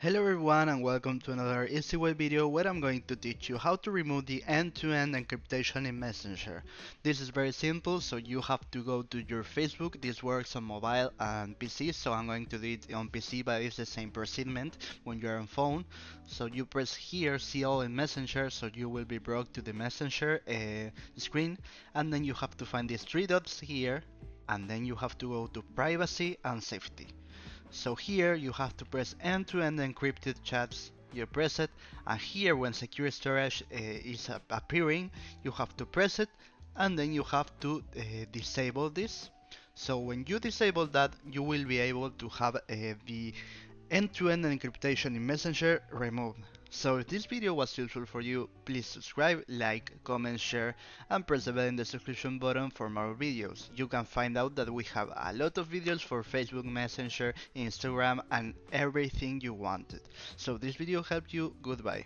Hello everyone and welcome to another easy way video where I'm going to teach you how to remove the end-to-end encryption in Messenger. This is very simple, so you have to go to your Facebook. This works on mobile and PC, so I'm going to do it on PC, but it's the same procedure when you're on phone. So you press here, see all in Messenger, so you will be brought to the Messenger screen, and then you have to find these three dots here, and then you have to go to privacy and safety. So here you have to press end-to-end encrypted chats. You press it, and here when secure storage is appearing, you have to press it, and then you have to disable this. So when you disable that, you will be able to have the end-to-end encryption in Messenger removed. So if this video was useful for you, please subscribe, like, comment, share, and press the bell in the subscription button for more videos. You can find out that we have a lot of videos for Facebook Messenger, Instagram, and everything you wanted. So this video helped you. Goodbye.